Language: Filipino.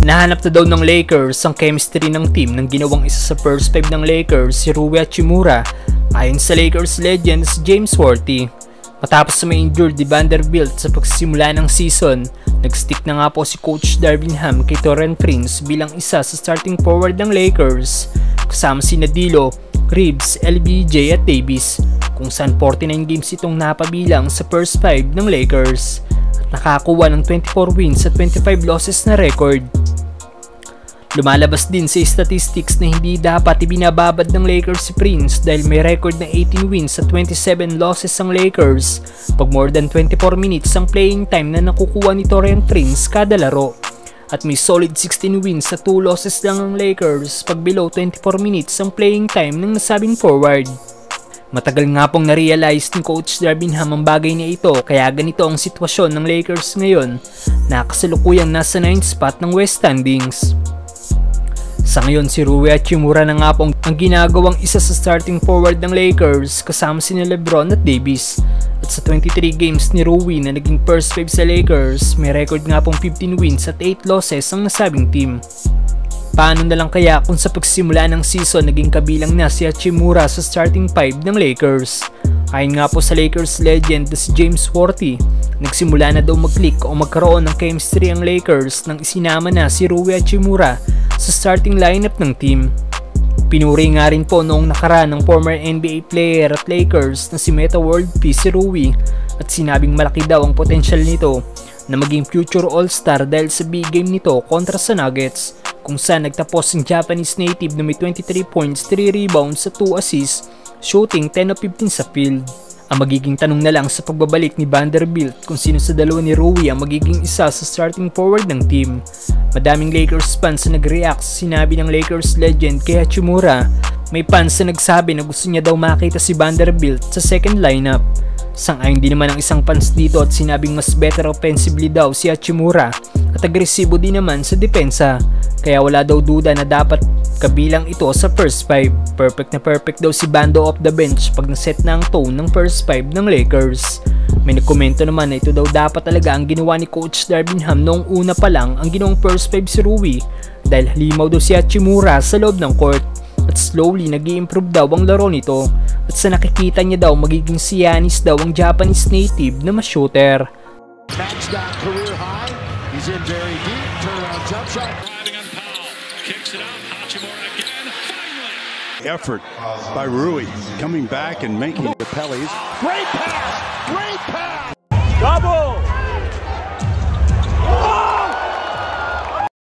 Nahanap na daw ng Lakers ang chemistry ng team nang ginawang isa sa first 5 ng Lakers si Rui Hachimura ayon sa Lakers legend si James Worthy. Matapos sa may injured ni Vanderbilt sa pagsisimula ng season, nag-stick na nga po si Coach Darvin Ham kay Taurean Prince bilang isa sa starting forward ng Lakers kasama si Dilo, Reeves, LBJ at Davis, kung saan 49 games itong napabilang sa first 5 ng Lakers at nakakuha ng 24 wins at 25 losses na record. Lumalabas din sa statistics na hindi dapat ibinababad ng Lakers si Prince dahil may record na 18 wins at 27 losses ang Lakers pag more than 24 minutes ang playing time na nakukuha ni Taurean Prince kada laro. At may solid 16 wins at 2 losses lang ang Lakers pag below 24 minutes ang playing time ng nasabing forward. Matagal nga pong na-realize ni Coach Darvin Ham ang bagay na ito kaya ganito ang sitwasyon ng Lakers ngayon na kasalukuyang nasa 9th spot ng West standings. Sa ngayon si Rui Hachimura na nga pong ang ginagawang isa sa starting forward ng Lakers kasama sina LeBron at Davis. At sa 23 games ni Rui na naging first 5 sa Lakers, may record nga pong 15 wins at 8 losses ang nasabing team. Paano na lang kaya kung sa pagsimula ng season naging kabilang na si Hachimura sa starting 5 ng Lakers? Ayon nga po sa Lakers legend na si James Worthy, nagsimula na daw mag-click o magkaroon ng chemistry ang Lakers nang isinama na si Rui Hachimura sa starting lineup ng team. Pinuri nga rin po noong nakaraan ng former NBA player at Lakers na si Metta World Peace si Rui at sinabing malaki daw ang potential nito na maging future all-star dahil sa big game nito kontra sa Nuggets kung saan nagtapos ang Japanese native na may 23 points, 3 rebounds at 2 assists, shooting 10 of 15 sa field. Ang magiging tanong na lang sa pagbabalik ni Vanderbilt kung sino sa dalawa ni Rui ang magiging isa sa starting forward ng team. Madaming Lakers fans na nag-react sa sinabi ng Lakers legend kay Hachimura. May fans na nagsabi na gusto niya daw makita si Vanderbilt sa second lineup. Sang-ayon din naman ang isang fans dito at sinabing mas better offensively daw si Hachimura at agresibo din naman sa depensa. Kaya wala daw duda na dapat kabilang ito sa first 5. Perfect na perfect daw si Bando off the bench pag naset na ang tone ng first 5 ng Lakers. May nagkomento naman na ito daw dapat talaga ang ginawa ni Coach Darvin Ham noong una pa lang ang ginawang first 5 si Rui dahil halimaw daw si Hachimura sa loob ng court at slowly nag-i-improve daw ang laro nito at sa nakikita niya daw magiging si Giannis daw ang Japanese native na ma-shooter. Touchdown career high. He's in very deep. Turnaround jump shot. Driving on Powell. Kicks it out. Hachimura again. Finally. Effort by Rui coming back and making the Pellies. Great pass. Great pass. Double.